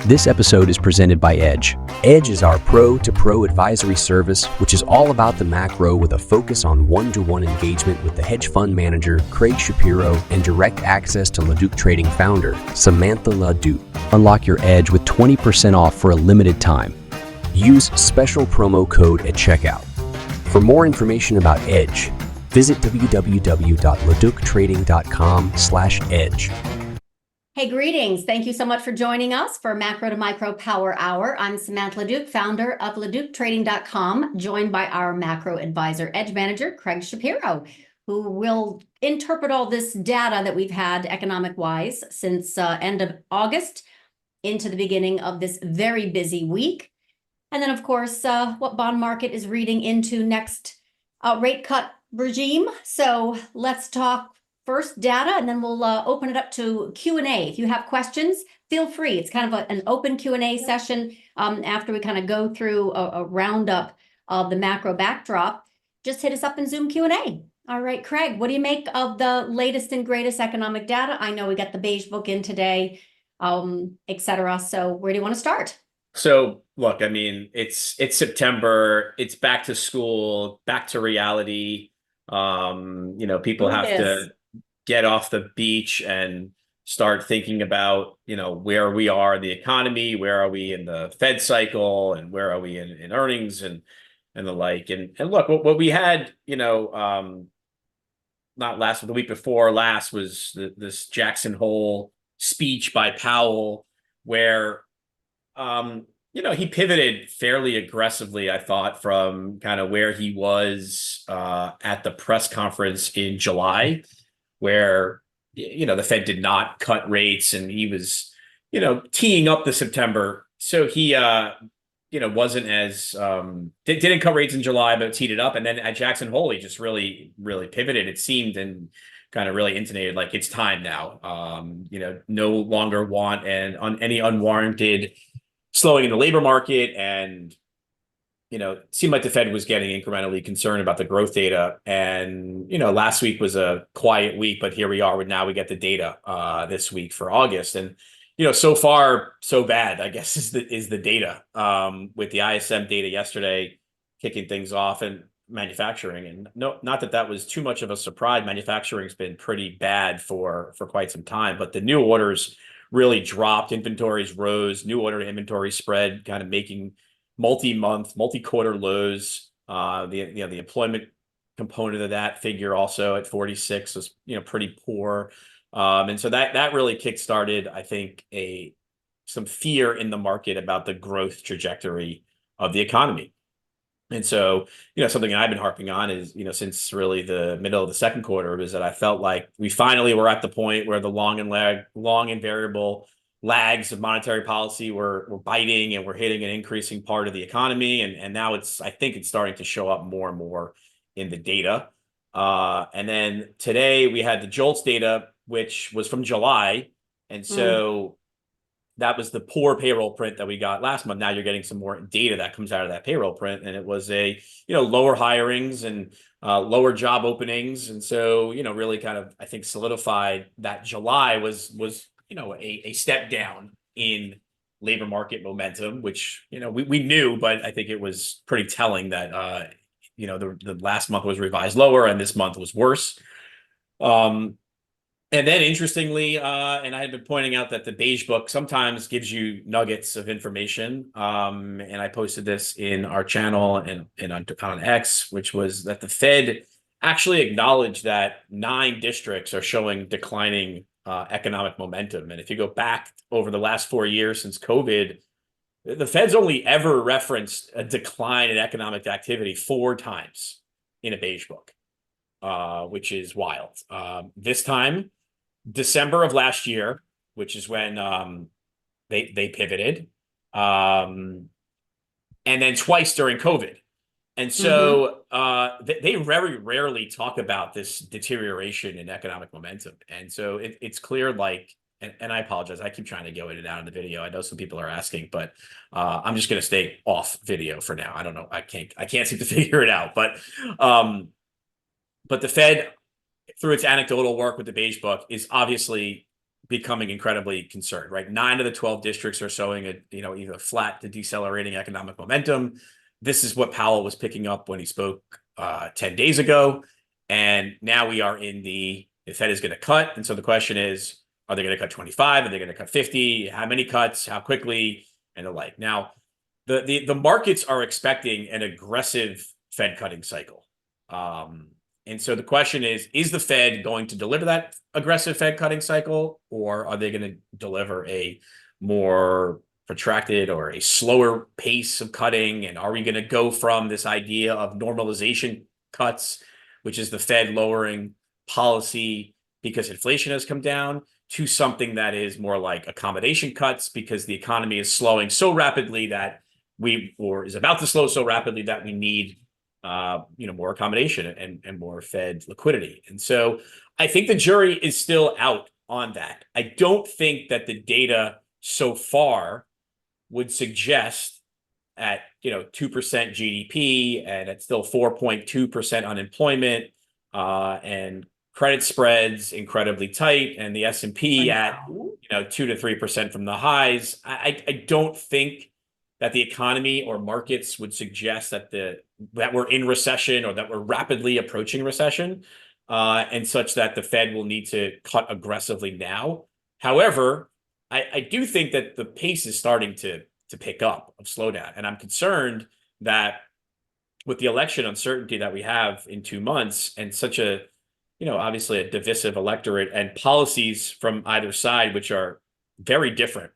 This episode is presented by Edge. Edge is our pro-to-pro advisory service, which is all about the macro with a focus on one-to-one engagement with the hedge fund manager, Craig Shapiro, and direct access to LaDuc Trading founder, Samantha LaDuc. Unlock your Edge with 20% off for a limited time. Use special promo code at checkout. For more information about Edge, visit www.laductrading.com/edge. Hey, greetings. Thank you so much for joining us for Macro to Micro Power Hour. I'm Samantha LaDuc, founder of LaDucTrading.com, joined by our macro advisor, Edge Manager, Craig Shapiro, who will interpret all this data that we've had economic-wise since end of August into the beginning of this very busy week. And then, of course, what bond market is reading into next rate cut regime. So let's talk first data, and then we'll open it up to Q&A. If you have questions, feel free. It's kind of an open Q&A session after we kind of go through a roundup of the macro backdrop. Just hit us up in Zoom Q&A. All right, Craig, what do you make of the latest and greatest economic data? I know we got the Beige book in today, et cetera. So where do you want to start? So look, I mean, it's September, it's back to school, back to reality. People have to get off the beach and start thinking about, where we are in the economy, where are we in the Fed cycle, and where are we in earnings and the like. And look, what we had, not last, but the week before last was this Jackson Hole speech by Powell, where, he pivoted fairly aggressively, I thought, from kind of where he was at the press conference in July, where, the Fed did not cut rates and he was, teeing up the September. So he, wasn't as, didn't cut rates in July, but teed it up. And then at Jackson Hole, he just really, really pivoted, it seemed, and kind of really intonated like it's time now. No longer want any unwarranted slowing in the labor market. And it seemed like the Fed was getting incrementally concerned about the growth data. And, last week was a quiet week, but here we are. Now we get the data this week for August. And, so far, so bad, I guess, is the data with the ISM data yesterday kicking things off and manufacturing. And not that was too much of a surprise. Manufacturing's been pretty bad for quite some time, but the new orders really dropped. Inventories rose, new order to inventory spread kind of making multi-month, multi-quarter lows. The employment component of that figure also at 46 was pretty poor, and so that really kickstarted, I think, some fear in the market about the growth trajectory of the economy. And so something I've been harping on is since really the middle of the second quarter is that I felt like we finally were at the point where the long and variable lags of monetary policy were biting, and we're hitting an increasing part of the economy. And now I think it's starting to show up more and more in the data. And then today we had the JOLTS data, which was from July. And so that was the poor payroll print that we got last month. Now you're getting some more data that comes out of that payroll print. And it was lower hirings and lower job openings. And so, really kind of, I think, solidified that July was a step down in labor market momentum, which, we knew, but I think it was pretty telling that, the last month was revised lower and this month was worse. And then interestingly, and I had been pointing out that the Beige book sometimes gives you nuggets of information. And I posted this in our channel and on X, which was that the Fed actually acknowledged that 9 districts are showing declining economic momentum. And if you go back over the last 4 years since COVID, the Fed's only ever referenced a decline in economic activity 4 times in a Beige book, which is wild. This time, December of last year, which is when they pivoted, and then twice during COVID. And so they very rarely talk about this deterioration in economic momentum. And so it's clear, and I apologize, I keep trying to go in and out of the video. I know some people are asking, but I'm just going to stay off video for now. I don't know. I can't seem to figure it out. But the Fed, through its anecdotal work with the Beige book, is obviously becoming incredibly concerned, right? 9 of the 12 districts are showing either flat to decelerating economic momentum. This is what Powell was picking up when he spoke 10 days ago. And now we are in the Fed is going to cut. And so the question is, are they going to cut 25? Are they going to cut 50? How many cuts? How quickly? And the like. Now, the markets are expecting an aggressive Fed cutting cycle. And so the question is the Fed going to deliver that aggressive Fed cutting cycle, or are they going to deliver a more protracted or a slower pace of cutting? And are we going to go from this idea of normalization cuts, which is the Fed lowering policy because inflation has come down, to something that is more like accommodation cuts because the economy is slowing so rapidly that or is about to slow so rapidly that we need more accommodation and more Fed liquidity. And so I think the jury is still out on that. I don't think that the data so far would suggest at 2% GDP and at still 4.2% unemployment and credit spreads incredibly tight and the S&P at 2 to 3% from the highs. I don't think that the economy or markets would suggest that we're in recession or that we're rapidly approaching recession, and such that the Fed will need to cut aggressively now. However, I do think that the pace is starting to pick up of slowdown, and I'm concerned that with the election uncertainty that we have in 2 months and such a obviously a divisive electorate and policies from either side, which are very different,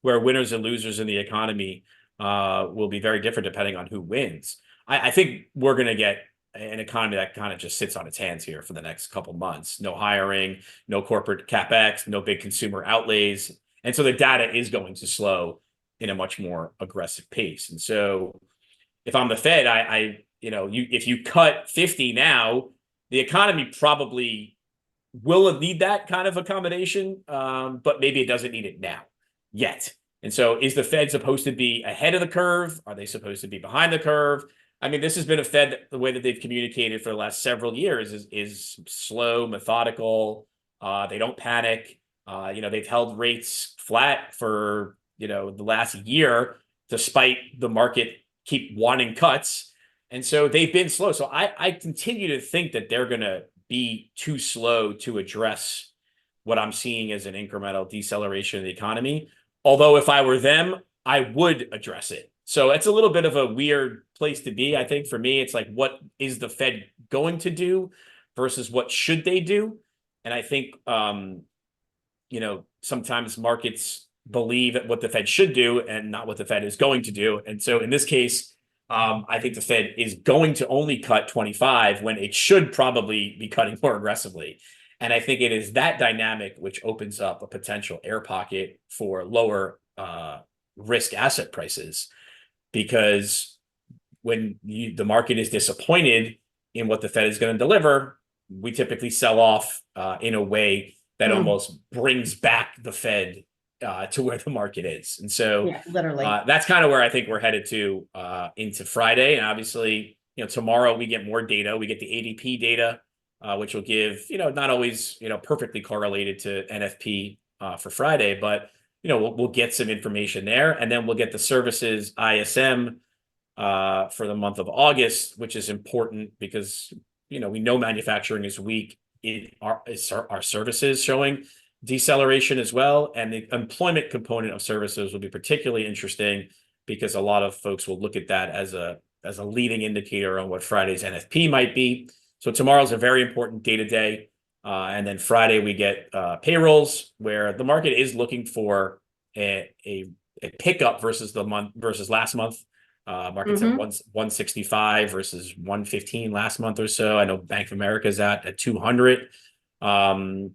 where winners and losers in the economy will be very different depending on who wins. I think we're going to get an economy that kind of just sits on its hands here for the next couple months. No hiring, no corporate CapEx, no big consumer outlays. And so the data is going to slow in a much more aggressive pace. And so if I'm the Fed, if you cut 50 now, the economy probably will need that kind of accommodation, but maybe it doesn't need it now yet. And so is the Fed supposed to be ahead of the curve? Are they supposed to be behind the curve? I mean, this has been a Fed, the way that they've communicated for the last several years is slow, methodical. They don't panic. They've held rates flat for, the last year, despite the market keep wanting cuts. And so they've been slow. So I continue to think that they're going to be too slow to address what I'm seeing as an incremental deceleration of the economy. Although if I were them, I would address it. So it's a little bit of a weird place to be. I think for me, it's like, what is the Fed going to do versus what should they do? And I think, sometimes markets believe that what the Fed should do and not what the Fed is going to do. And so in this case, I think the Fed is going to only cut 25 when it should probably be cutting more aggressively. And I think it is that dynamic which opens up a potential air pocket for lower risk asset prices, because when the market is disappointed in what the Fed is going to deliver, we typically sell off in a way that almost brings back the Fed to where the market is. And so literally, that's kind of where I think we're headed to into Friday. And obviously, tomorrow we get more data. We get the ADP data, which will give, not always, perfectly correlated to NFP for Friday, but, we'll get some information there. And then we'll get the services ISM for the month of August, which is important because, we know manufacturing is weak. Our services showing deceleration as well. And the employment component of services will be particularly interesting because a lot of folks will look at that as a leading indicator on what Friday's NFP might be. So tomorrow's a very important data day. And then Friday we get payrolls, where the market is looking for a pickup versus last month. Market's at 165 versus 115 last month or so. I know Bank of America is at 200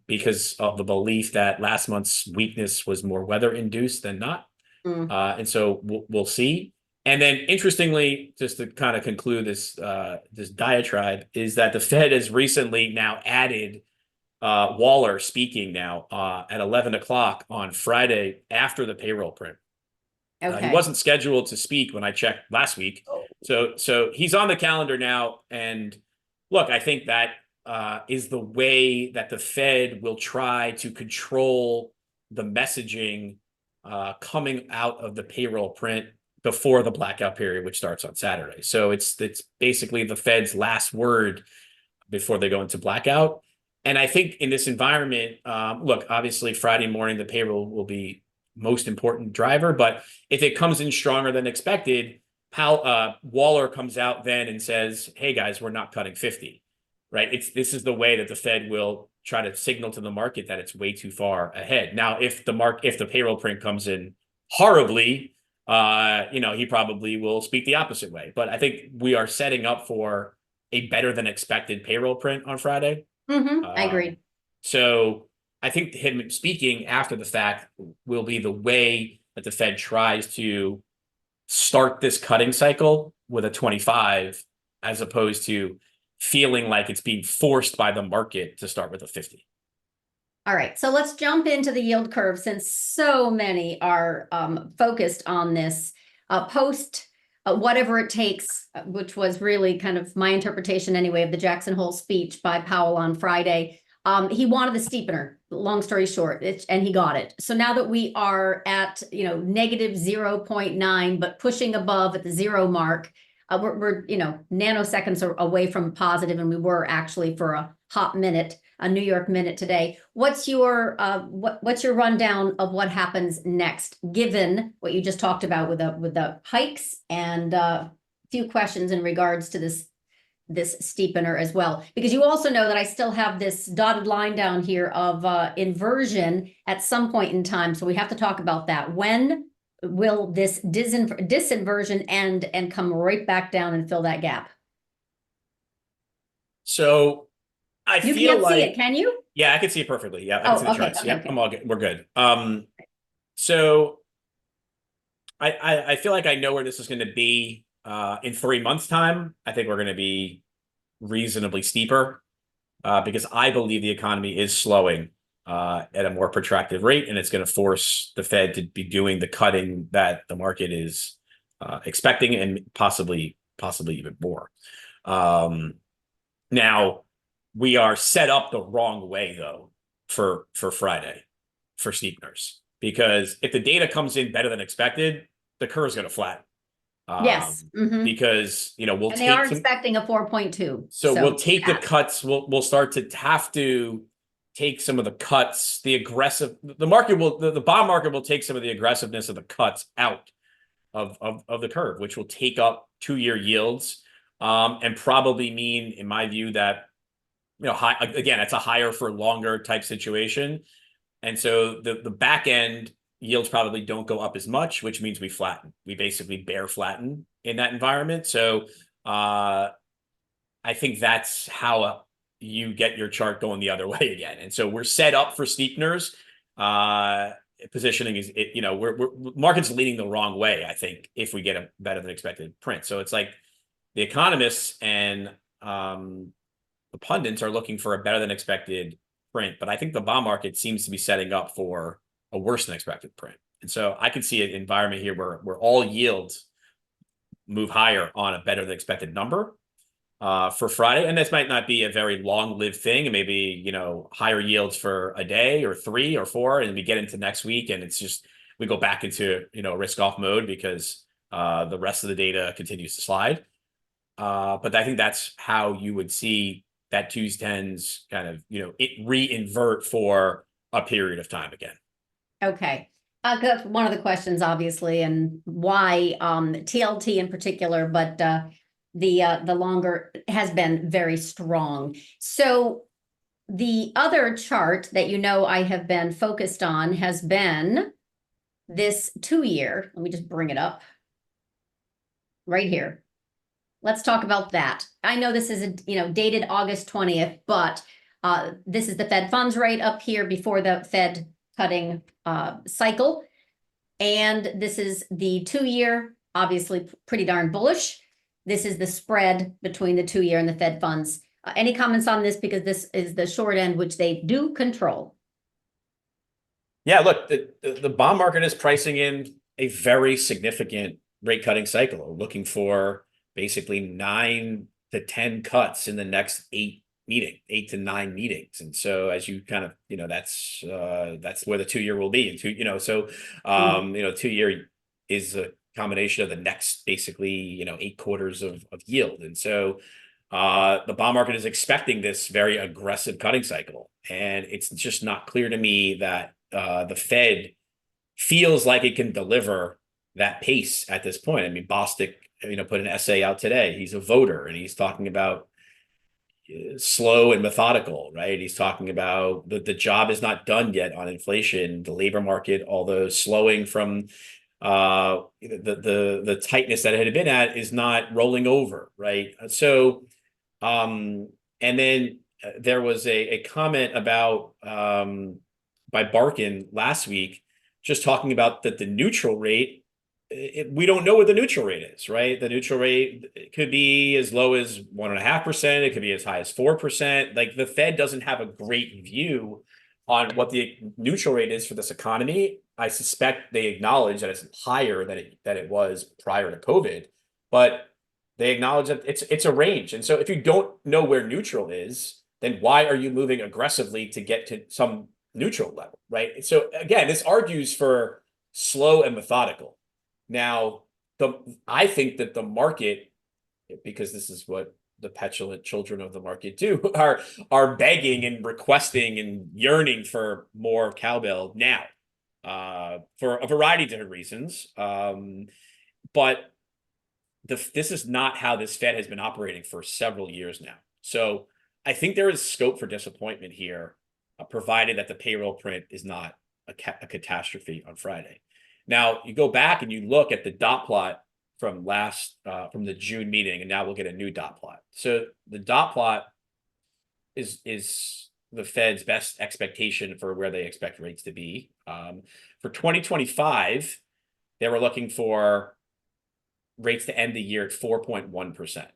because of the belief that last month's weakness was more weather induced than not. And so we'll see. And then interestingly, just to kind of conclude this diatribe, is that the Fed has recently now added Waller speaking now at 11 o'clock on Friday after the payroll print. Okay. He wasn't scheduled to speak when I checked last week. So he's on the calendar now. And look, I think that is the way that the Fed will try to control the messaging coming out of the payroll print before the blackout period, which starts on Saturday. So it's basically the Fed's last word before they go into blackout. And I think in this environment, look, obviously Friday morning, the payroll will be most important driver, but if it comes in stronger than expected, Waller comes out then and says, hey guys, we're not cutting 50, right? This is the way that the Fed will try to signal to the market that it's way too far ahead. Now, if the payroll print comes in horribly, he probably will speak the opposite way. But I think we are setting up for a better than expected payroll print on Friday. I agree. So I think him speaking after the fact will be the way that the Fed tries to start this cutting cycle with a 25, as opposed to feeling like it's being forced by the market to start with a 50. All right, so let's jump into the yield curve, since so many are focused on this post whatever it takes, which was really kind of my interpretation anyway of the Jackson Hole speech by Powell on Friday. He wanted the steepener, long story short, and he got it. So now that we are at, negative 0.9, but pushing above at the zero mark, we're nanoseconds away from positive, and we were actually for a hot minute, a New York minute today. What's your rundown of what happens next, given what you just talked about with the hikes, and a few questions in regards to this steepener as well, because you also know that I still have this dotted line down here of inversion at some point in time. So we have to talk about that. When will this disinversion end and come right back down and fill that gap? So you can't see it, can you? Yeah, I can see it perfectly. Yeah, I can see the charts. Okay, Yep, okay. I'm all good. We're good. So I feel like I know where this is going to be in 3 months' time. I think we're going to be reasonably steeper because I believe the economy is slowing at a more protracted rate, and it's going to force the Fed to be doing the cutting that the market is expecting, and possibly even more. Now, we are set up the wrong way, though, for Friday, for steepeners, because if the data comes in better than expected, the curve is going to flatten. Yes. Because we'll and they are expecting a 4.2. So we'll take the cuts. We'll start to have to take some of the cuts. The market will, the bond market will take some of the aggressiveness of the cuts out of the curve, which will take up 2-year yields, and probably mean, in my view, that again, it's a higher for longer type situation. And so the back end yields probably don't go up as much, which means we flatten. We basically bear flatten in that environment. So I think that's how you get your chart going the other way again. And so we're set up for steepeners. Positioning is, market's leading the wrong way, I think, if we get a better than expected print. So it's like the economists and the pundits are looking for a better than expected print, but I think the bond market seems to be setting up for a worse than expected print. And so I can see an environment here where all yields move higher on a better than expected number for Friday. And this might not be a very long-lived thing, and maybe, higher yields for a day or 3 or 4, and we get into next week and it's just, we go back into, risk off mode because the rest of the data continues to slide. But I think that's how you would see that 2s10s kind of, it re-invert for a period of time again. Okay. That's one of the questions, obviously, and why TLT in particular, but the longer has been very strong. So the other chart that I have been focused on has been this 2-year. Let me just bring it up right here. Let's talk about that. I know this is dated August 20th, but this is the Fed funds rate up here before the Fed cutting cycle. And this is the 2-year, obviously pretty darn bullish. This is the spread between the 2-year and the Fed funds. Any comments on this? Because this is the short end, which they do control. Yeah, look, the bond market is pricing in a very significant rate cutting cycle. We're looking for basically 9 to 10 cuts in the next 8 meeting, 8 to 9 meetings. And so as you kind of, that's where the 2 year will be. And so 2 year is a combination of the next basically, 8 quarters of yield. And so the bond market is expecting this very aggressive cutting cycle. And it's just not clear to me that the Fed feels like it can deliver that pace at this point. I mean, Bostic, put an essay out today. He's a voter, and he's talking about slow and methodical, right? He's talking about the job is not done yet on inflation. The labor market, although slowing from the tightness that it had been at, is not rolling over, right? So, and then there was a comment about by Barkin last week, just talking about that the neutral rate. We don't know what the neutral rate is, right? The neutral rate could be as low as 1.5%. It could be as high as 4%. Like the Fed doesn't have a great view on what the neutral rate is for this economy. I suspect they acknowledge that it's higher than it was prior to COVID, but they acknowledge that it's a range. And so if you don't know where neutral is, then why are you moving aggressively to get to some neutral level, right? So again, this argues for slow and methodical. Now, I think that the market, because this is what the petulant children of the market do, are begging and requesting and yearning for more cowbell now, for a variety of different reasons. But this is not how this Fed has been operating for several years now. So I think there is scope for disappointment here, provided that the payroll print is not a catastrophe on Friday. Now you go back and you look at the dot plot from from the June meeting, and now we'll get a new dot plot. So the dot plot is the Fed's best expectation for where they expect rates to be. For 2025, they were looking for rates to end the year at 4.1%.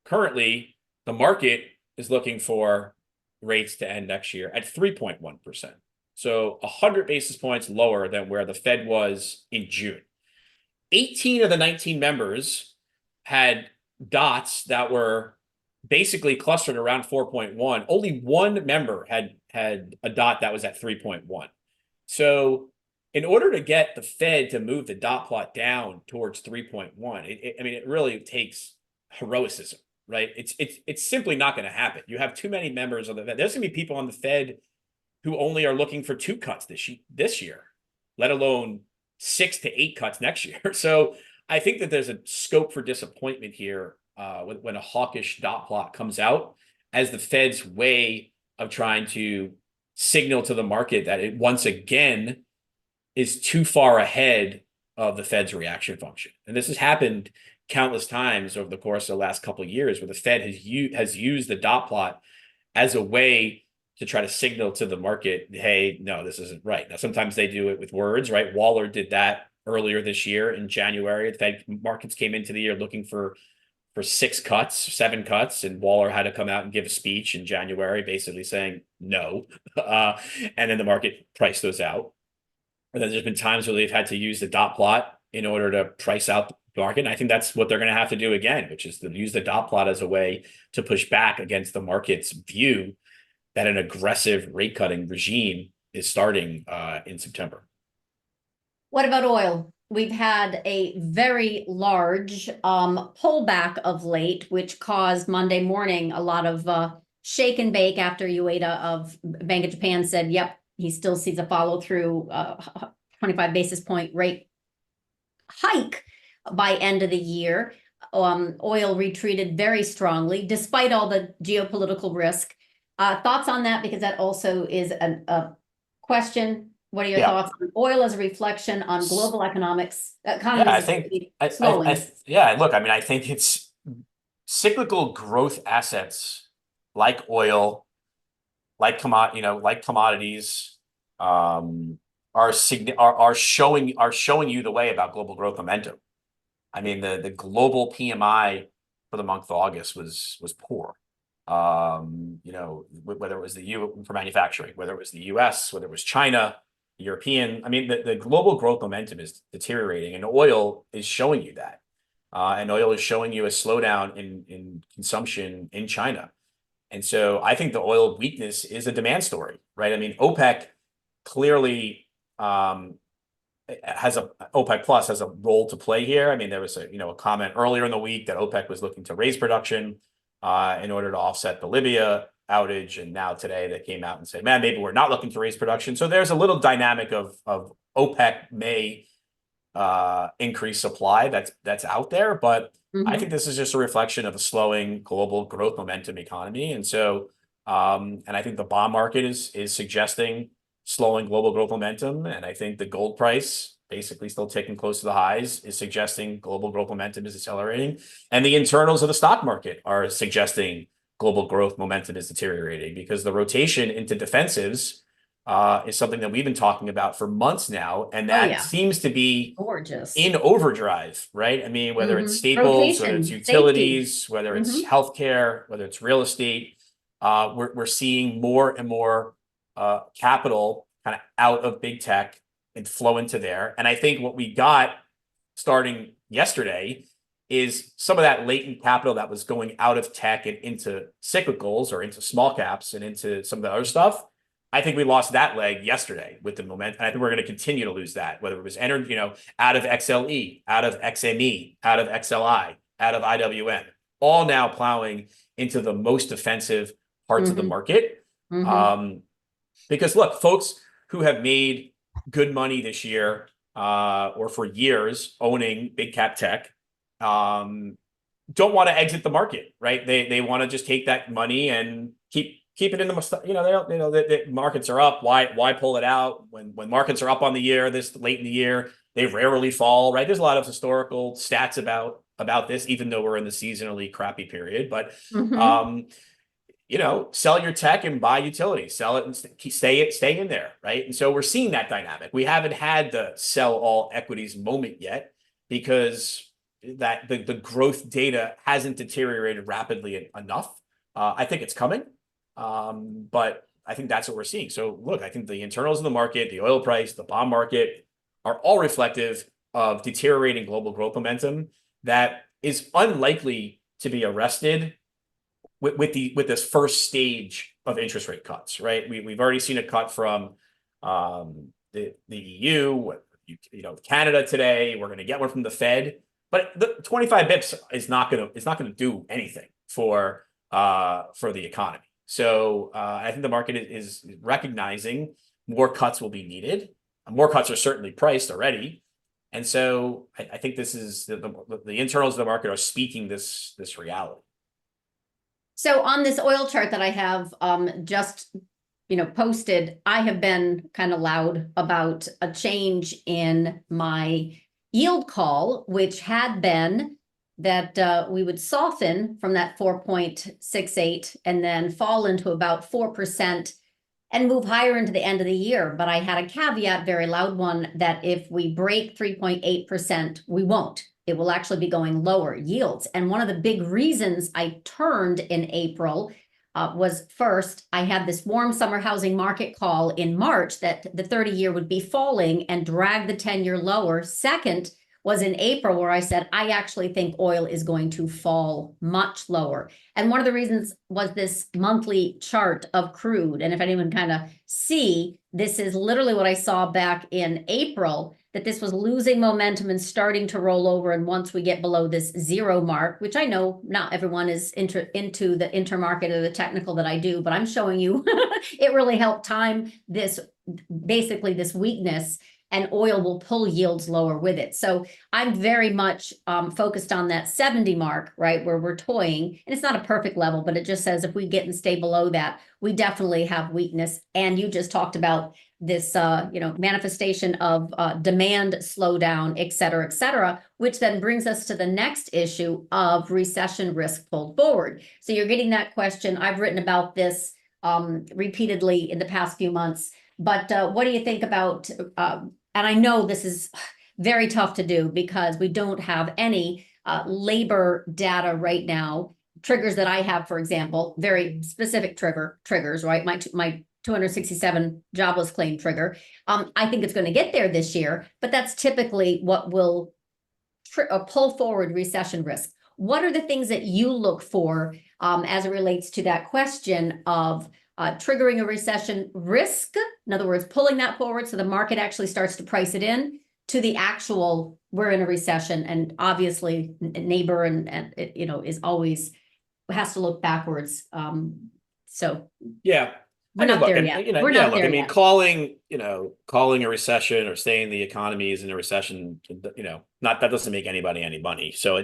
Currently, the market is looking for rates to end next year at 3.1%. So 100 basis points lower than where the Fed was in June. 18 of the 19 members had dots that were basically clustered around 4.1. Only one member had a dot that was at 3.1. So in order to get the Fed to move the dot plot down towards 3.1, it really takes heroicism, right? It's simply not going to happen. You have too many members of the Fed. There's going to be people on the Fed who only are looking for 2 cuts this year, let alone 6 to 8 cuts next year. So I think that there's a scope for disappointment here when a hawkish dot plot comes out as the Fed's way of trying to signal to the market that it once again is too far ahead of the Fed's reaction function. And this has happened countless times over the course of the last couple of years, where the Fed has used the dot plot as a way to try to signal to the market, hey, no, this isn't right. Now, sometimes they do it with words, right? Waller did that earlier this year in January. The Fed markets came into the year looking for 6 cuts, 7 cuts, and Waller had to come out and give a speech in January, basically saying no. And then the market priced those out. And then there's been times where they've had to use the dot plot in order to price out the market. And I think that's what they're going to have to do again, which is to use the dot plot as a way to push back against the market's view that an aggressive rate cutting regime is starting in September. What about oil? We've had a very large pullback of late, which caused Monday morning a lot of shake and bake after Ueda of Bank of Japan said, yep, he still sees a follow through 25 basis point rate hike by end of the year. Oil retreated very strongly despite all the geopolitical risk. Thoughts on that? Because that also is a question. What are your thoughts on oil as a reflection on global economics? I think, look, I think it's cyclical growth assets like oil, like commodities, are showing you the way about global growth momentum. I mean, the global PMI for the month of August was poor. Whether it was for manufacturing, whether it was the US, whether it was China, European, the global growth momentum is deteriorating, and oil is showing you that. And oil is showing you a slowdown in consumption in China. And so I think the oil weakness is a demand story, right? I mean, OPEC clearly OPEC Plus has a role to play here. I mean, there was a comment earlier in the week that OPEC was looking to raise production in order to offset the Libya outage, and now today they came out and said, man, maybe we're not looking to raise production. So there's a little dynamic of OPEC may increase supply that's out there, but I think this is just a reflection of a slowing global growth momentum economy. And so and I think the bond market is suggesting slowing global growth momentum. And I think the gold price, basically still ticking close to the highs, is suggesting global growth momentum is accelerating. And the internals of the stock market are suggesting global growth momentum is deteriorating, because the rotation into defensives is something that we've been talking about for months now. And that seems to be in overdrive, right? I mean, whether it's staples, whether it's utilities, whether it's healthcare, whether it's real estate, we're seeing more and more capital kind of out of big tech and flow into there. And I think what we got starting yesterday is some of that latent capital that was going out of tech and into cyclicals or into small caps and into some of the other stuff. I think we lost that leg yesterday with the momentum. And I think we're going to continue to lose that, whether it was energy, out of XLE, out of XME, out of XLI, out of IWM, all now plowing into the most defensive parts of the market. Because look, folks who have made good money this year or for years owning big cap tech don't want to exit the market, right? They want to just take that money and keep it in the, the markets are up. Why pull it out when markets are up on the year this late in the year? They rarely fall, right? There's a lot of historical stats about this, even though we're in the seasonally crappy period. But sell your tech and buy utility, sell it and stay in there, right? And so we're seeing that dynamic. We haven't had the sell all equities moment yet, because that the growth data hasn't deteriorated rapidly enough. I think it's coming, but I think that's what we're seeing. So look, I think the internals of the market, the oil price, the bond market are all reflective of deteriorating global growth momentum that is unlikely to be arrested with this first stage of interest rate cuts, right? We've already seen a cut from the EU, Canada today. We're going to get one from the Fed, but the 25 bips is not going to do anything for the economy. So I think the market is recognizing more cuts will be needed. More cuts are certainly priced already. And so I think this is the internals of the market are speaking this reality. So on this oil chart that I have just posted, I have been kind of loud about a change in my yield call, which had been that we would soften from that 4.68 and then fall into about 4% and move higher into the end of the year. But I had a caveat, very loud one, that if we break 3.8%, we won't. It will actually be going lower yields. And one of the big reasons I turned in April was, first, I had this warm summer housing market call in March that the 30-year would be falling and drag the 10-year lower. Second was in April, where I said, I actually think oil is going to fall much lower. And one of the reasons was this monthly chart of crude. And if anyone kind of see, this is literally what I saw back in April, that this was losing momentum and starting to roll over. And once we get below this zero mark, which I know not everyone is into the intermarket or the technical that I do, but I'm showing you it really helped time this, basically this weakness, and oil will pull yields lower with it. So I'm very much focused on that 70 mark, right, where we're toying. And it's not a perfect level, but it just says if we get and stay below that, we definitely have weakness. And you just talked about this, manifestation of demand slowdown, et cetera, which then brings us to the next issue of recession risk pulled forward. So you're getting that question. I've written about this repeatedly in the past few months. But what do you think about, and I know this is very tough to do because we don't have any labor data right now. Triggers that I have, for example, very specific triggers, right? My 267 jobless claim trigger. I think it's going to get there this year, but that's typically what will pull forward recession risk. What are the things that you look for as it relates to that question of triggering a recession risk. In other words, pulling that forward so the market actually starts to price it in to the actual, we're in a recession. And obviously neighbor and you know, is always has to look backwards. So yeah, we're not there yet. We're not there yet. calling a recession or saying the economy is in a recession, not that doesn't make anybody any money. So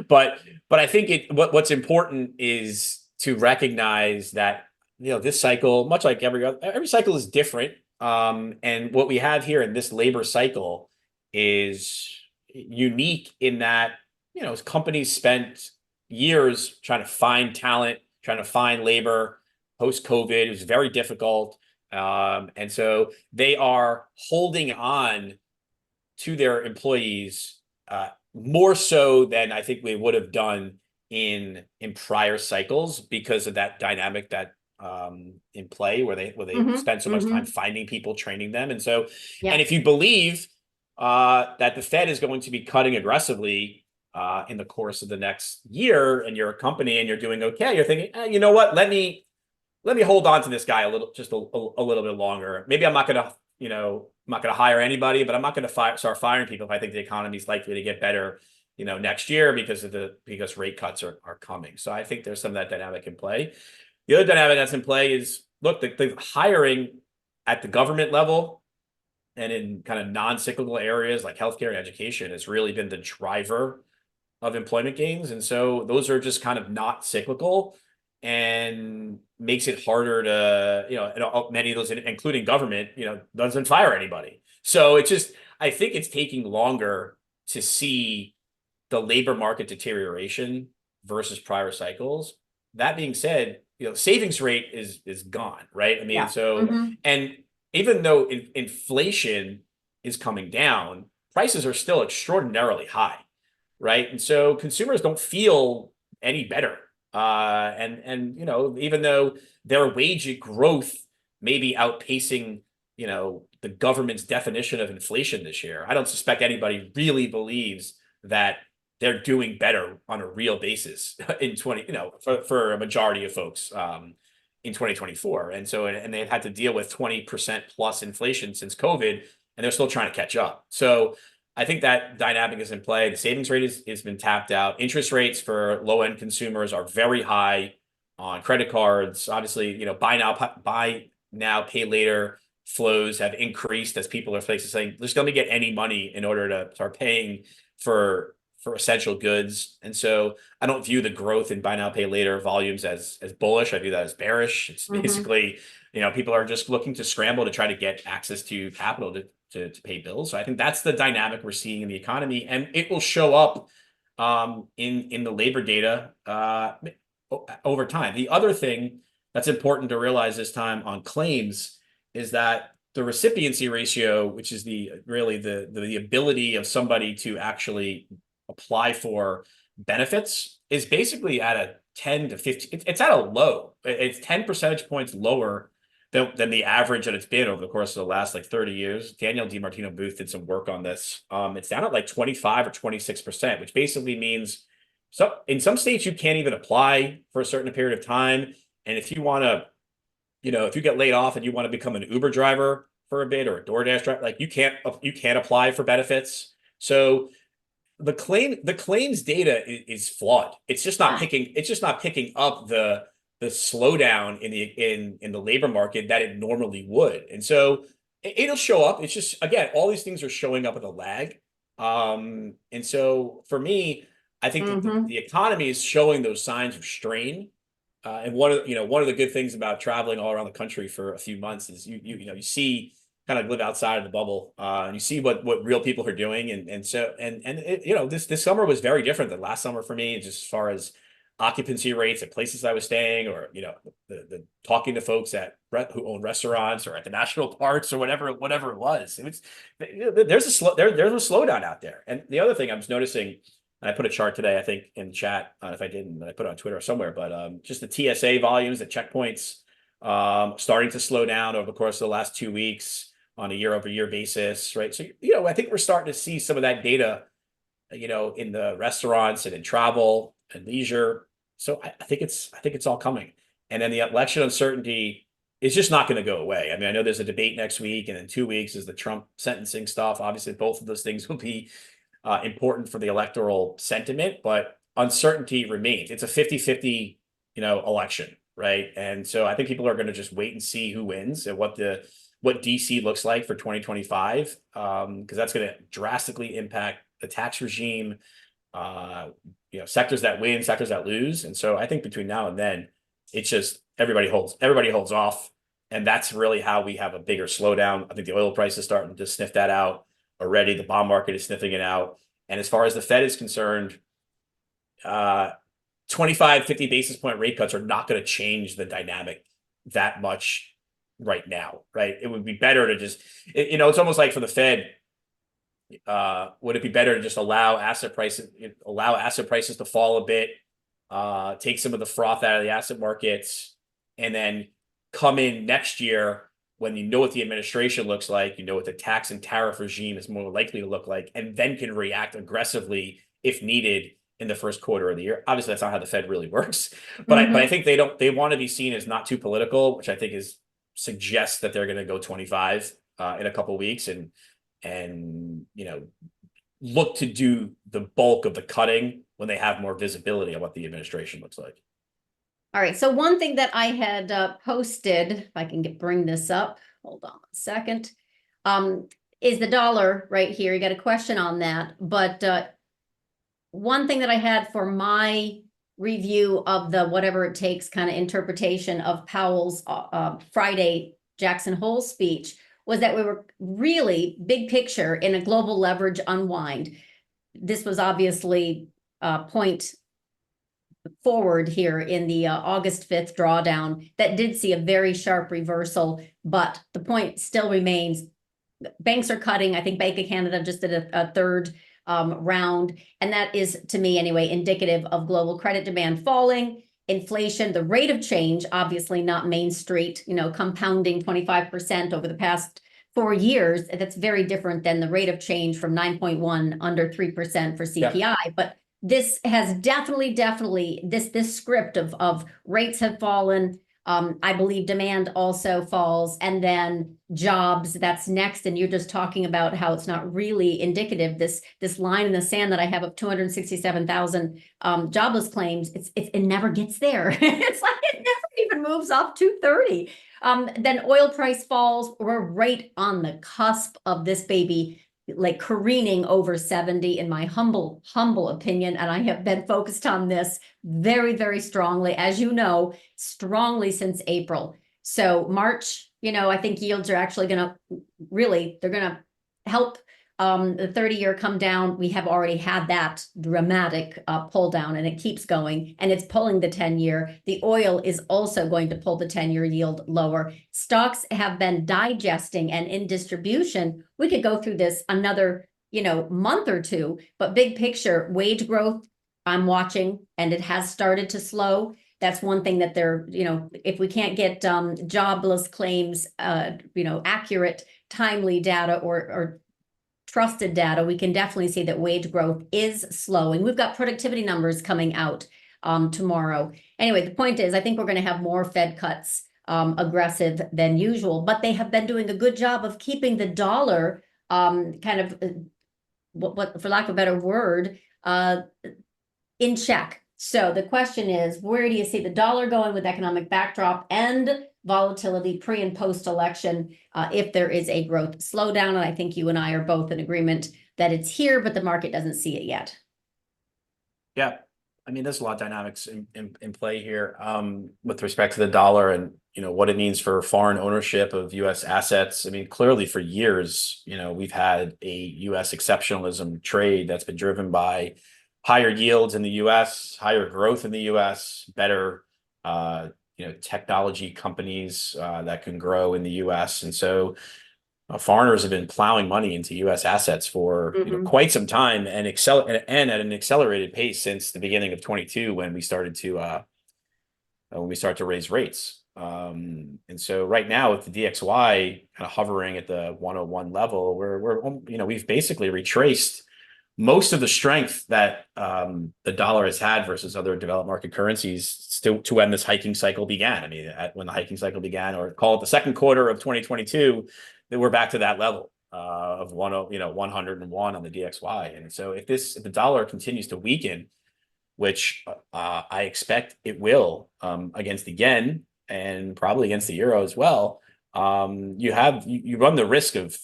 but I think what's important is to recognize that, this cycle, much like every cycle is different. And what we have here in this labor cycle is unique in that, companies spent years trying to find talent, trying to find labor. Post-COVID, it was very difficult. And so they are holding on to their employees more so than I think we would have done in prior cycles because of that dynamic that in play where they spend so much time finding people, training them. And so, and if you believe that the Fed is going to be cutting aggressively in the course of the next year, and you're a company and you're doing okay, you're thinking, you know what, let me hold on to this guy a little bit longer. Maybe I'm not going to hire anybody, but I'm not going to start firing people if I think the economy is likely to get better, next year because rate cuts are coming. So I think there's some of that dynamic in play. The other dynamic that's in play is, look, the hiring at the government level and in kind of non-cyclical areas like healthcare and education has really been the driver of employment gains. And so those are just kind of not cyclical and makes it harder to, many of those, including government, doesn't fire anybody. So it's just, I think it's taking longer to see the labor market deterioration versus prior cycles. That being said, savings rate is gone, right? I mean, and even though inflation is coming down, prices are still extraordinarily high, right? And so consumers don't feel any better. And even though their wage growth may be outpacing, the government's definition of inflation this year, I don't suspect anybody really believes that they're doing better on a real basis in for a majority of folks in 2024. And so, and they've had to deal with 20% plus inflation since COVID, and they're still trying to catch up. So I think that dynamic is in play. The savings rate has been tapped out. Interest rates for low-end consumers are very high on credit cards. Obviously, buy now, pay later flows have increased as people are saying, just let me get any money in order to start paying for essential goods. And so I don't view the growth in buy now, pay later volumes as bullish. I view that as bearish. It's basically, people are just looking to scramble to try to get access to capital to pay bills. So I think that's the dynamic we're seeing in the economy, and it will show up in the labor data over time. The other thing that's important to realize this time on claims is that the recipiency ratio, which is the ability of somebody to actually apply for benefits, is basically at a 10 to 15. It's at a low. It's 10 percentage points lower than the average that it's been over the course of the last 30 years. Daniel DiMartino Booth did some work on this. It's down at 25 or 26%, which basically means in some states you can't even apply for a certain period of time. And if you want to, if you get laid off and you want to become an Uber driver for a bit or a DoorDash driver, you can't apply for benefits. So the claims data is flawed. It's just not picking up the slowdown in the labor market that it normally would. And so it'll show up. It's just, again, all these things are showing up with a lag. And so for me, I think that the economy is showing those signs of strain. And one of the good things about traveling all around the country for a few months is you see, kind of live outside of the bubble, and you see what real people are doing, and this summer was very different than last summer for me, just as far as occupancy rates at places I was staying, or the talking to folks who own restaurants or at the national parks or whatever it was. There's a slowdown out there. And the other thing I was noticing, and I put a chart today, I think in chat, if I didn't, I put it on Twitter or somewhere, but just the TSA volumes, the checkpoints, starting to slow down over the course of the last 2 weeks on a year-over-year basis, right? So, I think we're starting to see some of that data, in the restaurants and in travel and leisure So I think it's all coming. And then the election uncertainty is just not going to go away. I mean, I know there's a debate next week, and in 2 weeks is the Trump sentencing stuff. Obviously, both of those things will be important for the electoral sentiment, but uncertainty remains. It's a 50-50, election, right? And so I think people are going to just wait and see who wins and what DC looks like for 2025, because that's going to drastically impact the tax regime, sectors that win, sectors that lose. And so I think between now and then, it's just everybody holds off. And that's really how we have a bigger slowdown. I think the oil price is starting to sniff that out already. The bond market is sniffing it out. And as far as the Fed is concerned, 25, 50 basis point rate cuts are not going to change the dynamic that much right now, right? It would be better to just, it's almost like for the Fed, would it be better to just allow asset prices to fall a bit, take some of the froth out of the asset markets, and then come in next year when you know what the administration looks like, what the tax and tariff regime is more likely to look like, and then can react aggressively if needed in the first quarter of the year. Obviously, that's not how the Fed really works, but I think they want to be seen as not too political, which I think suggests that they're going to go 25 in a couple of weeks and look to do the bulk of the cutting when they have more visibility on what the administration looks like. All right. So one thing that I had posted, if I can bring this up, hold on a second, is the dollar right here. You got a question on that. But one thing that I had for my review of the whatever it takes kind of interpretation of Powell's Friday Jackson Hole speech was that we were really big picture in a global leverage unwind. This was obviously point forward here in the August 5th drawdown that did see a very sharp reversal, but the point still remains. Banks are cutting. I think Bank of Canada just did a third round, and that is, to me anyway, indicative of global credit demand falling, inflation, the rate of change, obviously not Main Street, compounding 25% over the past 4 years. That's very different than the rate of change from 9.1 under 3% for CPI. Yeah. But this has definitely this script of rates have fallen. I believe demand also falls, and then jobs, that's next. And you're just talking about how it's not really indicative. This line in the sand that I have of 267,000 jobless claims, it never gets there. It's like it never even moves off 230. Then oil price falls. We're right on the cusp of this baby, like careening over 70 in my humble opinion. And I have been focused on this very, very strongly, as you know, strongly since April. So March, I think yields are actually they're going to help the 30-year come down. We have already had that dramatic pull down, and it keeps going, and it's pulling the 10-year. The oil is also going to pull the 10-year yield lower. Stocks have been digesting and in distribution. We could go through this another, month or two, but big picture, wage growth, I'm watching, and it has started to slow. That's one thing that they're, if we can't get jobless claims, accurate, timely data or trusted data, we can definitely see that wage growth is slowing. We've got productivity numbers coming out tomorrow. Anyway, the point is, I think we're going to have more Fed cuts aggressive than usual, but they have been doing a good job of keeping the dollar kind of, what for lack of a better word, in check. So the question is, where do you see the dollar going with economic backdrop and volatility pre and post election if there is a growth slowdown? And I think you and I are both in agreement that it's here, but the market doesn't see it yet. Yeah. I mean, there's a lot of dynamics in play here with respect to the dollar and, what it means for foreign ownership of U.S. assets. I mean, clearly for years, we've had a U.S. exceptionalism trade that's been driven by higher yields in the U.S., higher growth in the U.S., better, technology companies that can grow in the U.S. And so foreigners have been plowing money into U.S. assets for quite some time and at an accelerated pace since the beginning of 22 when we started to raise rates. And so right now with the DXY kind of hovering at the 101 level, we've basically retraced most of the strength that the dollar has had versus other developed market currencies still to when this hiking cycle began. I mean, when the hiking cycle began, or call it the second quarter of 2022, that we're back to that level of 101 on the DXY. And so if the dollar continues to weaken, which I expect it will against the yen and probably against the euro as well, you run the risk of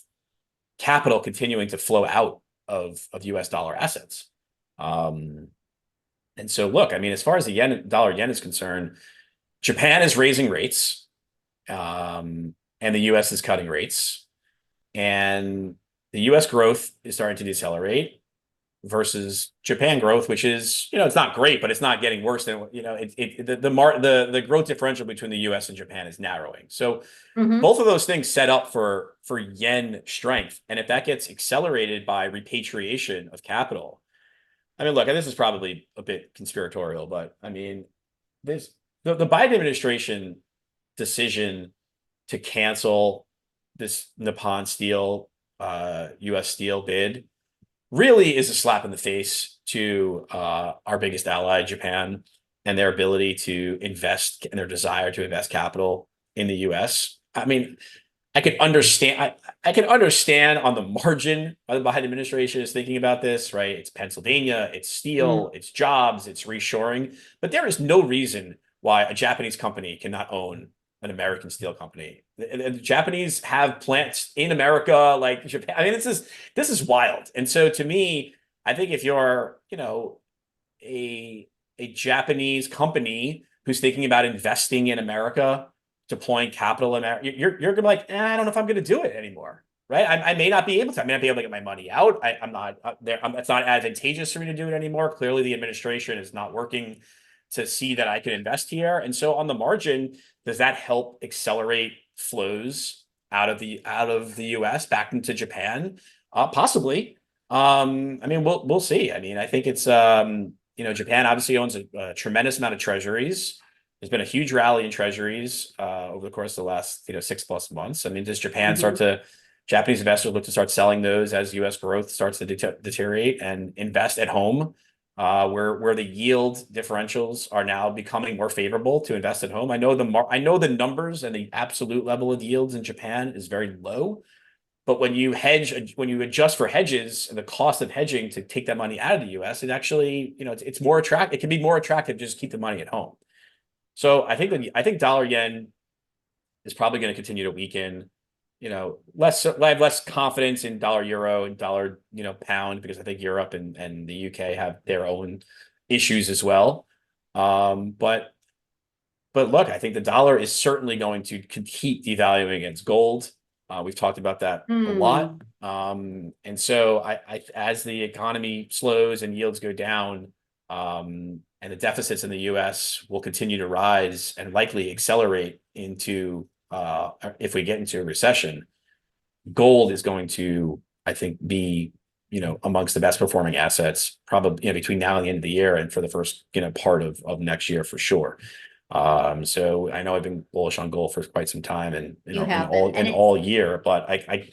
capital continuing to flow out of US dollar assets. And so look, I mean, as far as the dollar yen is concerned, Japan is raising rates, and the US is cutting rates, and the US growth is starting to decelerate versus Japan growth, which is, it's not great, but it's not getting worse than, the growth differential between the US and Japan is narrowing. So both of those things set up for yen strength. And if that gets accelerated by repatriation of capital, I mean, look, and this is probably a bit conspiratorial, but I mean, the Biden administration decision to cancel this Nippon Steel, US Steel bid really is a slap in the face to our biggest ally, Japan, and their ability to invest and their desire to invest capital in the US. I mean, I could understand. I can understand on the margin why the Biden administration is thinking about this, right? It's Pennsylvania, it's steel, it's jobs, it's reshoring. But there is no reason why a Japanese company cannot own an American steel company. The Japanese have plants in America, like Japan. I mean, this is wild. And so to me, I think if you're, a Japanese company who's thinking about investing in America, deploying capital in America, you're gonna be like, I don't know if I'm gonna do it anymore, right? I may not be able to. I may not be able to get my money out. I'm not there. It's not advantageous for me to do it anymore. Clearly, the administration is not working to see that I can invest here. And so on the margin, does that help accelerate flows out of the US back into Japan? Possibly. I mean, we'll see. I mean, I think it's Japan obviously owns a tremendous amount of treasuries. There's been a huge rally in treasuries over the course of the last 6+ months. I mean, does Japan Japanese investors look to start selling those as US growth starts to deteriorate and invest at home, where the yield differentials are now becoming more favorable to invest at home? I know the numbers and the absolute level of yields in Japan is very low, but when you adjust for hedges and the cost of hedging to take that money out of the US, it actually it's more attractive. It can be more attractive to just keep the money at home. So I think dollar yen is probably going to continue to weaken. I have less confidence in dollar euro and dollar pound, because I think Europe and the UK have their own issues as well. But look, I think the dollar is certainly going to keep devaluing against gold. We've talked about that a lot. And so as the economy slows and yields go down, and the deficits in the US will continue to rise and likely accelerate into, if we get into a recession, gold is going to, I think, be, amongst the best performing assets, probably, between now and the end of the year and for the first, part of next year for sure. So I know I've been bullish on gold for quite some time and all year, but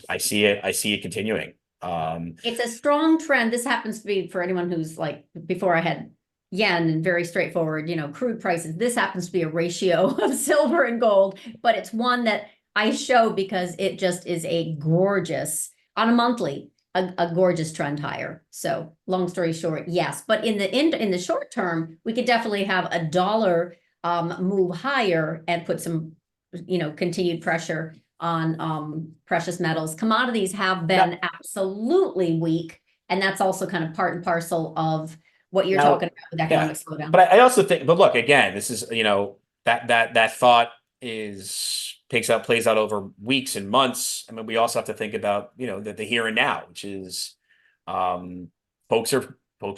I see it continuing. It's a strong trend. This happens to be, for anyone who's like, before I had yen and very straightforward, crude prices. This happens to be a ratio of silver and gold, but it's one that I show because it just is a gorgeous, on a monthly, a gorgeous trend higher. So long story short, yes. But in the short term, we could definitely have a dollar move higher and put some, continued pressure on precious metals. Commodities have been absolutely weak, and that's also kind of part and parcel of what you're talking about with economic slowdown. But I also think, but look, again, this is, that thought plays out over weeks and months. I mean, we also have to think about, the here and now, which is folks have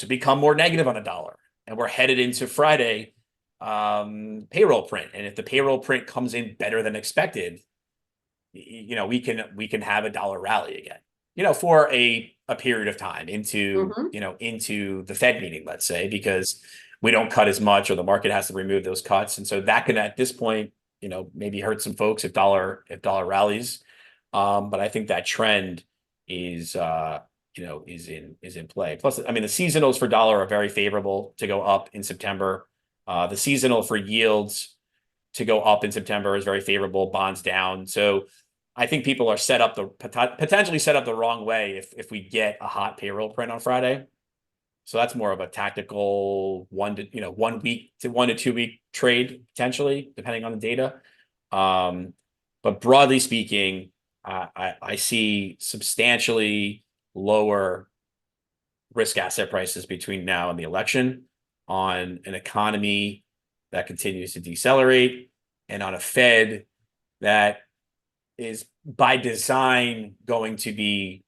become more negative on a dollar, and we're headed into Friday payroll print. And if the payroll print comes in better than expected, we can have a dollar rally again, for a period of time into, into the Fed meeting, let's say, because we don't cut as much or the market has to remove those cuts. And so that can, at this point, maybe hurt some folks if dollar rallies. But I think that trend is is in play. Plus, I mean, the seasonals for dollar are very favorable to go up in September. The seasonal for yields to go up in September is very favorable. Bonds down. So I think people are potentially set up the wrong way if we get a hot payroll print on Friday. So that's more of a tactical 1 week to 1 to 2 week trade, potentially, depending on the data. But broadly speaking, I see substantially lower risk asset prices between now and the election on an economy that continues to decelerate and on a Fed that is by design going to be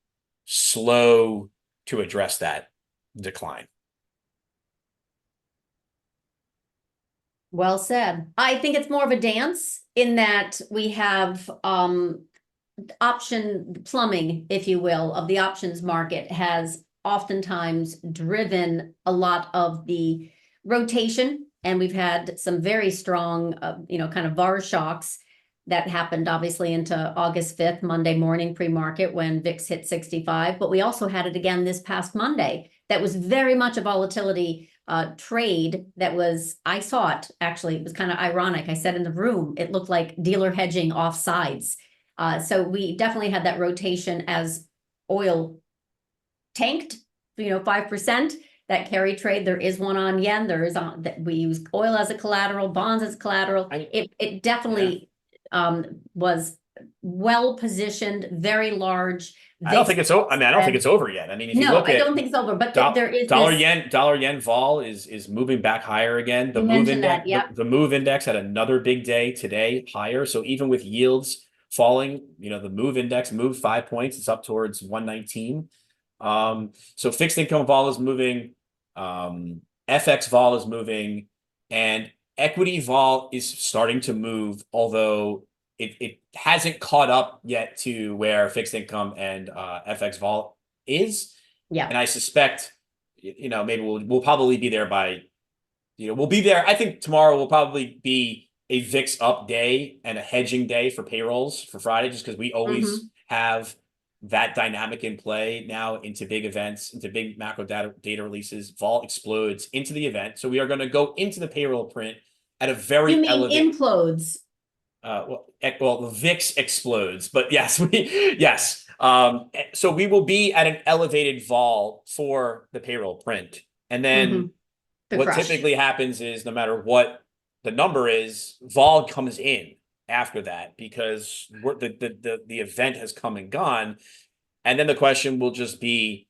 slow to address that decline. Well said. I think it's more of a dance in that we have option plumbing, if you will, of the options market has oftentimes driven a lot of the rotation. And we've had some very strong, kind of VAR shocks that happened obviously into August 5th, Monday morning pre-market when VIX hit 65. But we also had it again this past Monday. That was very much a volatility trade that was, I saw it actually, it was kind of ironic. I said in the room, it looked like dealer hedging off sides. So we definitely had that rotation as oil tanked, 5%. That carry trade, there is one on yen. There is on that we use oil as a collateral, bonds as collateral. It definitely was well positioned, very large. I don't think it's over. I mean, I don't think it's over yet. I mean, if you look at, I don't think it's over. But there is dollar yen vol is moving back higher again. The move index, the move index had another big day today, higher. So even with yields falling, the move index moved 5 points. It's up towards 119. So fixed income vol is moving. FX vol is moving, and equity vol is starting to move, although it hasn't caught up yet to where fixed income and FX vol is. Yeah. And I suspect, maybe we'll probably be there by, we'll be there. I think tomorrow will probably be a VIX up day and a hedging day for payrolls for Friday, just because we always have that dynamic in play now into big events, into big macro data releases. Vol explodes into the event. So we are going to go into the payroll print at a very elevated implodes. Well, the VIX explodes, but yes, yes. So we will be at an elevated vol for the payroll print. And then what typically happens is no matter what the number is, vol comes in after that because the event has come and gone. And then the question will just be,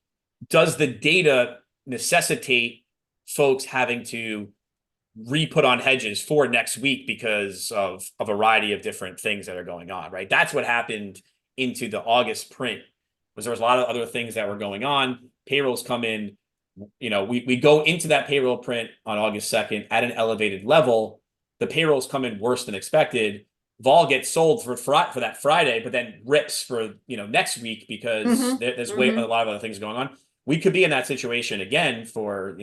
does the data necessitate folks having to re-put on hedges for next week because of a variety of different things that are going on, right? That's what happened into the August print, was there was a lot of other things that were going on. Payrolls come in, we go into that payroll print on August 2nd at an elevated level. The payrolls come in worse than expected. Vol gets sold for that Friday, but then rips for next week because there's a lot of other things going on. We could be in that situation again for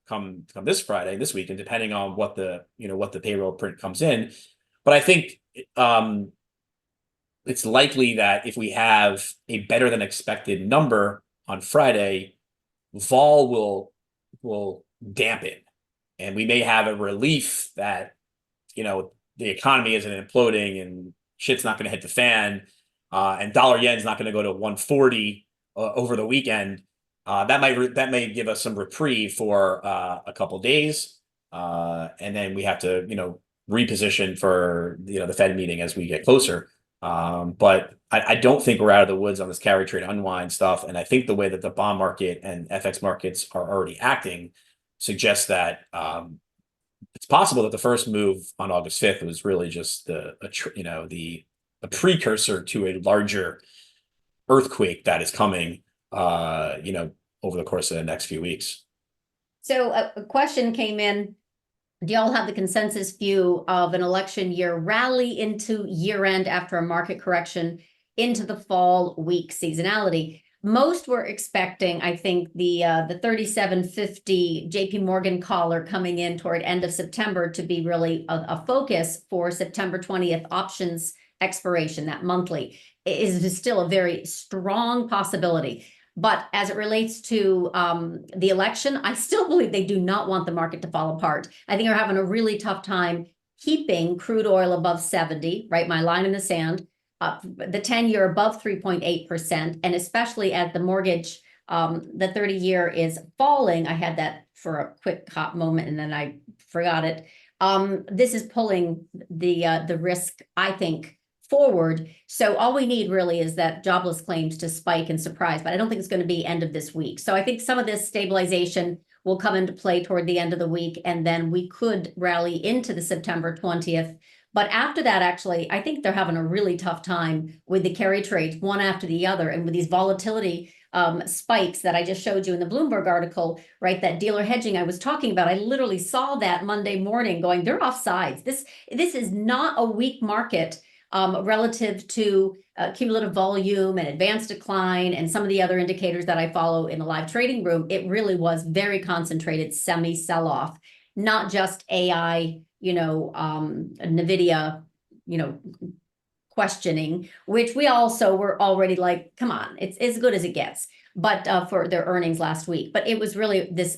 come this Friday, this week, and depending on what the payroll print comes in. But I think it's likely that if we have a better than expected number on Friday, vol will dampen, and we may have a relief that the economy isn't imploding and shit's not going to hit the fan, and dollar yen's not going to go to 140 over the weekend. That may give us some reprieve for a couple of days, and then we have to reposition for the Fed meeting as we get closer. But I don't think we're out of the woods on this carry trade unwind stuff, and I think the way that the bond market and FX markets are already acting suggests that it's possible that the first move on August 5th was really just a precursor to a larger earthquake that is coming, over the course of the next few weeks. So a question came in. Do y'all have the consensus view of an election year rally into year end after a market correction into the fall week seasonality? Most were expecting, I think, the 3750 JP Morgan caller coming in toward end of September to be really a focus for September 20th options expiration, that monthly is still a very strong possibility. But as it relates to the election, I still believe they do not want the market to fall apart. I think they're having a really tough time keeping crude oil above 70, right? My line in the sand, the 10-year above 3.8%, and especially as the mortgage, the 30-year is falling. I had that for a quick hot moment and then I forgot it. This is pulling the risk, I think, forward. So all we need really is that jobless claims to spike and surprise, but I don't think it's going to be end of this week. So I think some of this stabilization will come into play toward the end of the week, and then we could rally into the September 20th. But after that, actually, I think they're having a really tough time with the carry trades, one after the other, and with these volatility spikes that I just showed you in the Bloomberg article, right? That dealer hedging I was talking about. I literally saw that Monday morning going, they're off sides. This is not a weak market relative to cumulative volume and advanced decline and some of the other indicators that I follow in the live trading room. It really was very concentrated semi sell-off, not just AI, NVIDIA, questioning, which we also were already like, come on, it's as good as it gets. But for their earnings last week, but it was really this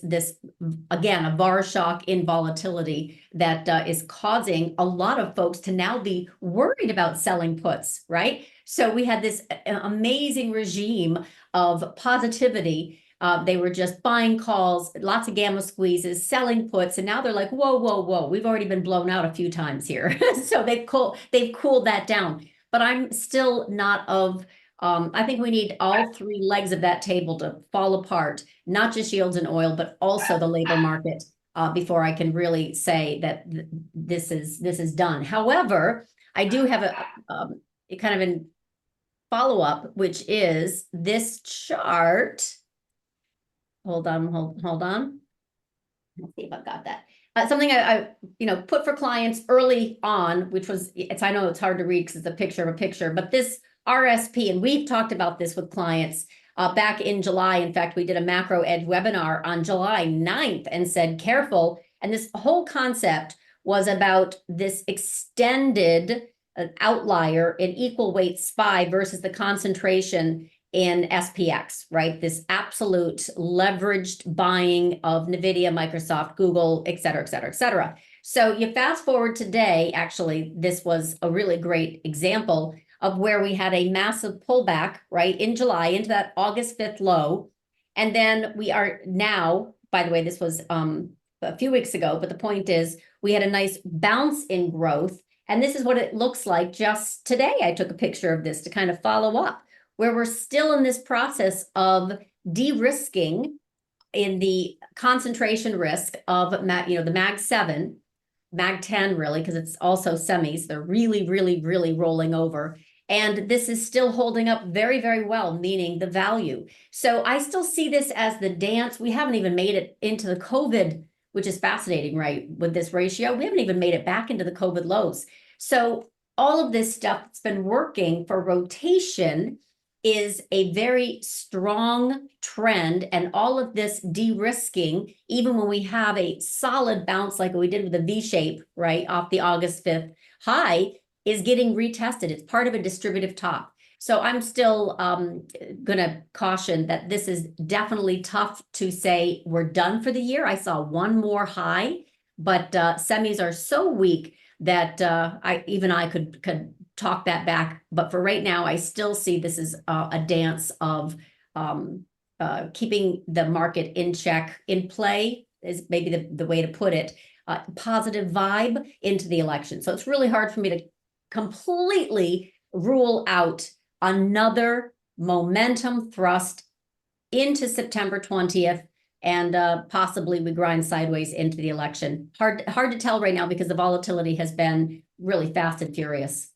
again, a VAR shock in volatility that is causing a lot of folks to now be worried about selling puts, right? So we had this amazing regime of positivity. They were just buying calls, lots of gamma squeezes, selling puts, and now they're like, whoa, whoa, whoa, we've already been blown out a few times here. So they've cooled that down. But I'm still not of I think we need all three legs of that table to fall apart, not just yields and oil, but also the labor market, before I can really say that this is done. However, I do have a kind of a follow-up, which is this chart. Hold on. Let's see if I've got that. Something I put for clients early on, which was, I know it's hard to read because it's a picture of a picture, but this RSP, and we've talked about this with clients back in July. In fact, we did a Macro Edge webinar on July 9th and said, careful. And this whole concept was about this extended outlier in equal weight SPY versus the concentration in SPX, right? This absolute leveraged buying of NVIDIA, Microsoft, Google, et cetera, et cetera, et cetera. So you fast forward today, actually, this was a really great example of where we had a massive pullback, right, in July into that August 5th low. And then we are now, by the way, this was a few weeks ago, but the point is we had a nice bounce in growth. And this is what it looks like just today. I took a picture of this to kind of follow up, where we're still in this process of de-risking in the concentration risk of the Mag 7, Mag 10 really, because it's also semis. They're really, really, really rolling over. And this is still holding up very, very well, meaning the value. So I still see this as the dance. We haven't even made it into the COVID, which is fascinating, right? With this ratio, we haven't even made it back into the COVID lows. So all of this stuff that's been working for rotation is a very strong trend, and all of this de-risking, even when we have a solid bounce like we did with the V-shape, right, off the August 5th high, is getting retested. It's part of a distributive top. So I'm still going to caution that this is definitely tough to say we're done for the year. I saw one more high, but semis are so weak that I could talk that back. But for right now, I still see this as a dance of keeping the market in check. In play is maybe the way to put it. Positive vibe into the election. So it's really hard for me to completely rule out another momentum thrust into September 20th, and possibly we grind sideways into the election. Hard to tell right now because the volatility has been really fast and furious.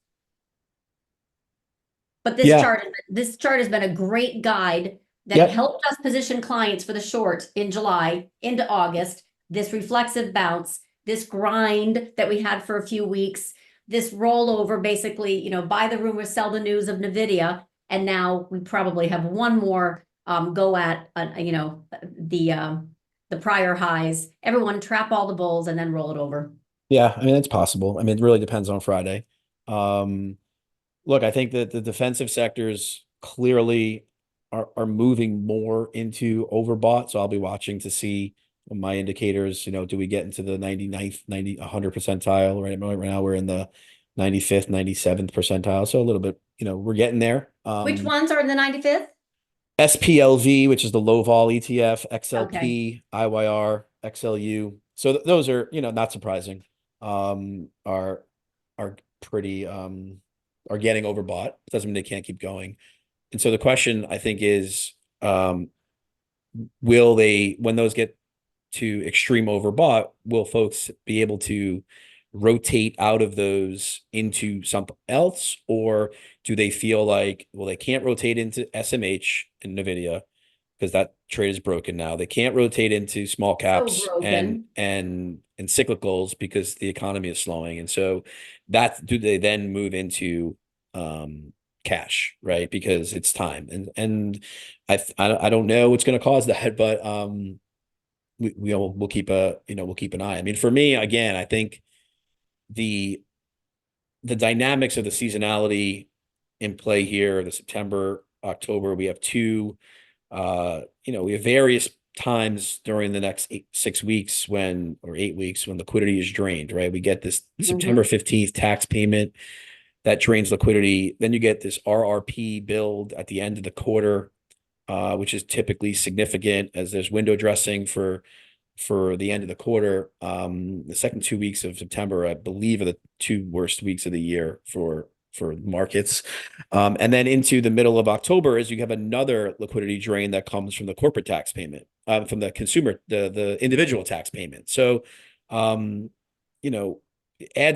But this chart has been a great guide that helped us position clients for the short in July into August. This reflexive bounce, this grind that we had for a few weeks, this rollover, basically, buy the rumor, sell the news of NVIDIA, and now we probably have one more go at the prior highs. Everyone trap all the bulls and then roll it over. Yeah, I mean, it's possible. I mean, it really depends on Friday. Look, I think that the defensive sectors clearly are moving more into overbought. So I'll be watching to see my indicators, do we get into the 99th, 100 percentile? Right now we're in the 95th, 97th percentile. So a little bit, we're getting there. Which ones are in the 95th? SPLV, which is the low vol ETF, Okay. XLP, IYR, XLU. So those are, not surprising. Are pretty are getting overbought. Doesn't mean they can't keep going. And so the question I think is, will they, when those get to extreme overbought, will folks be able to rotate out of those into something else? Or do they feel like, well, they can't rotate into SMH and NVIDIA because that trade is broken now. They can't rotate into small caps and cyclicals because the economy is slowing. And so do they then move into cash, right? Because it's time. And I don't know what's going to cause that, but we'll keep an eye. I mean, for me, again, I think the dynamics of the seasonality in play here, the September, October, we have we have various times during the next 8 weeks when liquidity is drained, right? We get this September 15th tax payment that drains liquidity. Then you get this RRP build at the end of the quarter, which is typically significant as there's window dressing for the end of the quarter. The second 2 weeks of September, I believe, are the two worst weeks of the year for markets. And then into the middle of October is you have another liquidity drain that comes from the corporate tax payment, from the consumer, the individual tax payment. So, add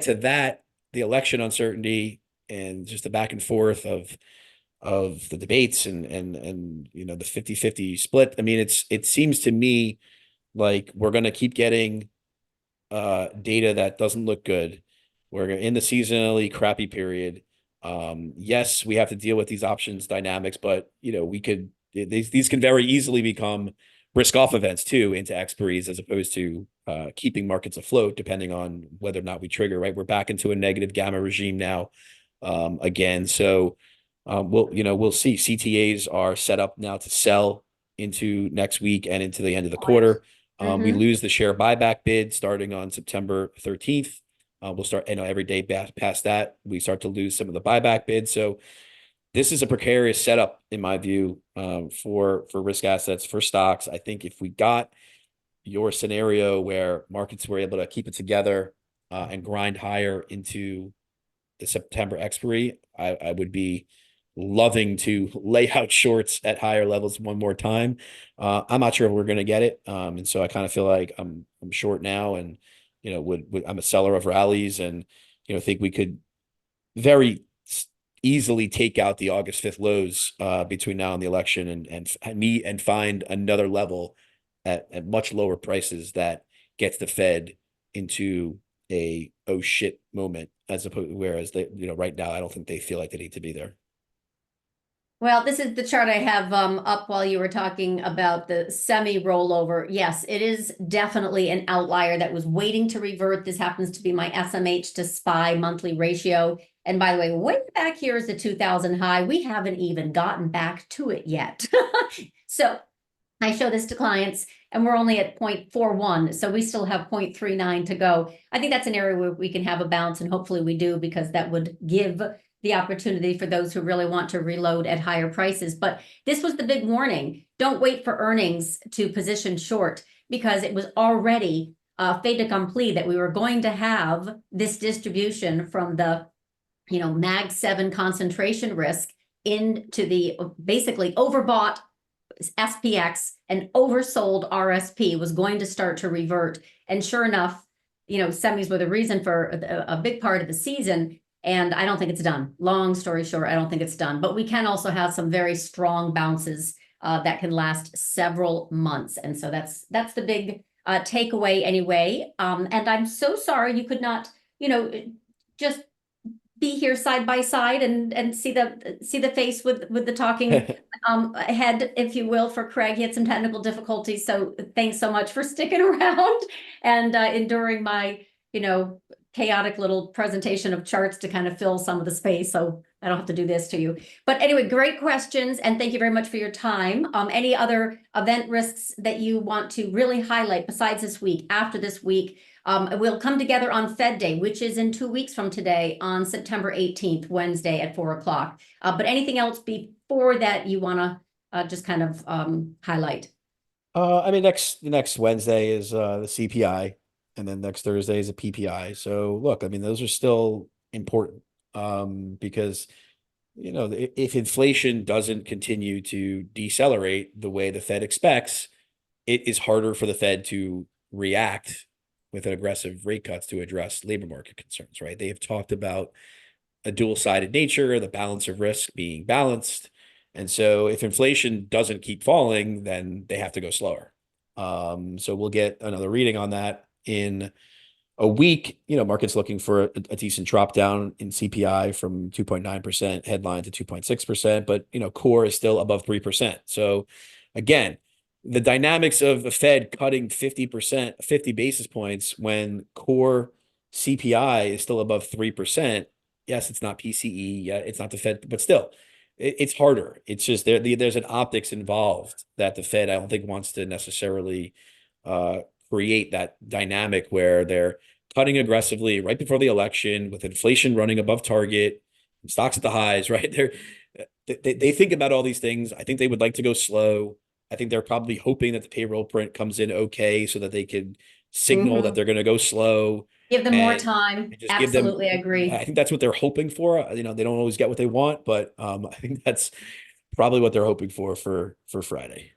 to that the election uncertainty and just the back and forth of the debates and the 50-50 split. I mean, it seems to me like we're going to keep getting data that doesn't look good. We're in the seasonally crappy period. Yes, we have to deal with these options dynamics, but these can very easily become risk off events too into expiries as opposed to keeping markets afloat, depending on whether or not we trigger, right? We're back into a negative gamma regime now again. So we'll see. CTAs are set up now to sell into next week and into the end of the quarter. We lose the share buyback bid starting on September 13th. We'll start, every day past that, we start to lose some of the buyback bids. So this is a precarious setup, in my view, for risk assets, for stocks. I think if we got your scenario where markets were able to keep it together and grind higher into the September expiry, I would be loving to lay out shorts at higher levels one more time. I'm not sure if we're going to get it. And so I kind of feel like I'm short now and, I'm a seller of rallies and, think we could very easily take out the August 5th lows between now and the election and find another level at much lower prices that gets the Fed into a oh shit moment whereas they, right now, I don't think they feel like they need to be there. Well, this is the chart I have up while you were talking about the semi rollover. Yes, it is definitely an outlier that was waiting to revert. This happens to be my SMH to SPY monthly ratio. And by the way, way back here is the 2000 high. We haven't even gotten back to it yet. So I show this to clients and we're only at 0.41. So we still have 0.39 to go. I think that's an area where we can have a bounce and hopefully we do, because that would give the opportunity for those who really want to reload at higher prices. But this was the big warning. Don't wait for earnings to position short, because it was already fait accompli that we were going to have this distribution from the Mag 7 concentration risk into the basically overbought SPX and oversold RSP was going to start to revert. And sure enough, semis were the reason for a big part of the season. And I don't think it's done. Long story short, I don't think it's done. But we can also have some very strong bounces that can last several months. And so that's the big takeaway anyway. And I'm so sorry you could not, just be here side by side and see the face with the talking head, if you will, for Craig. He had some technical difficulties. So thanks so much for sticking around and enduring my, chaotic little presentation of charts to kind of fill some of the space. So I don't have to do this to you. But anyway, great questions. And thank you very much for your time. Any other event risks that you want to really highlight besides this week, after this week? We'll come together on Fed Day, which is in 2 weeks from today on September 18th, Wednesday at 4 o'clock. But anything else before that you want to just kind of highlight? I mean, next Wednesday is the CPI, and then next Thursday is a PPI. So look, I mean, those are still important because if inflation doesn't continue to decelerate the way the Fed expects, it is harder for the Fed to react with an aggressive rate cuts to address labor market concerns, right? They have talked about a dual-sided nature, the balance of risk being balanced. And so if inflation doesn't keep falling, then they have to go slower. So we'll get another reading on that in a week. Market's looking for a decent drop down in CPI from 2.9% headline to 2.6%, but core is still above 3%. So again, the dynamics of the Fed cutting 50 basis points when core CPI is still above 3%. Yes, it's not PCE. Yeah, it's not the Fed, but still, it's harder. It's just there's an optics involved that the Fed, I don't think, wants to necessarily create that dynamic where they're cutting aggressively right before the election with inflation running above target, stocks at the highs, right? They think about all these things. I think they would like to go slow. I think they're probably hoping that the payroll print comes in okay so that they can signal that they're going to go slow. Give them more time. Absolutely, I agree. I think that's what they're hoping for. They don't always get what they want, but I think that's probably what they're hoping for Friday.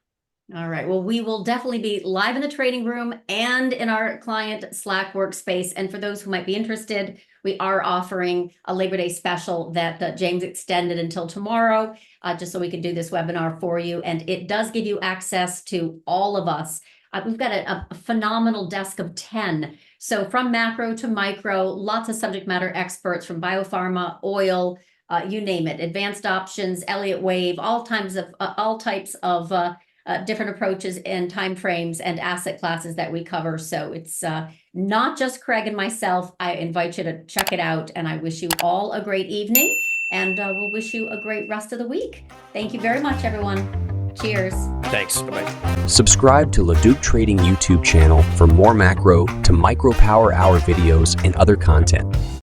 All right. Well, we will definitely be live in the trading room and in our client Slack workspace. And for those who might be interested, we are offering a Labor Day special that James extended until tomorrow, just so we can do this webinar for you. And it does give you access to all of us. We've got a phenomenal desk of 10. So from macro to micro, lots of subject matter experts from biopharma, oil, you name it, advanced options, Elliott Wave, all types of different approaches and timeframes and asset classes that we cover. So it's not just Craig and myself. I invite you to check it out, and I wish you all a great evening, and we'll wish you a great rest of the week. Thank you very much, everyone. Cheers. Thanks. Bye-bye. Subscribe to LaDuc Trading YouTube channel for more macro to micro power hour videos and other content.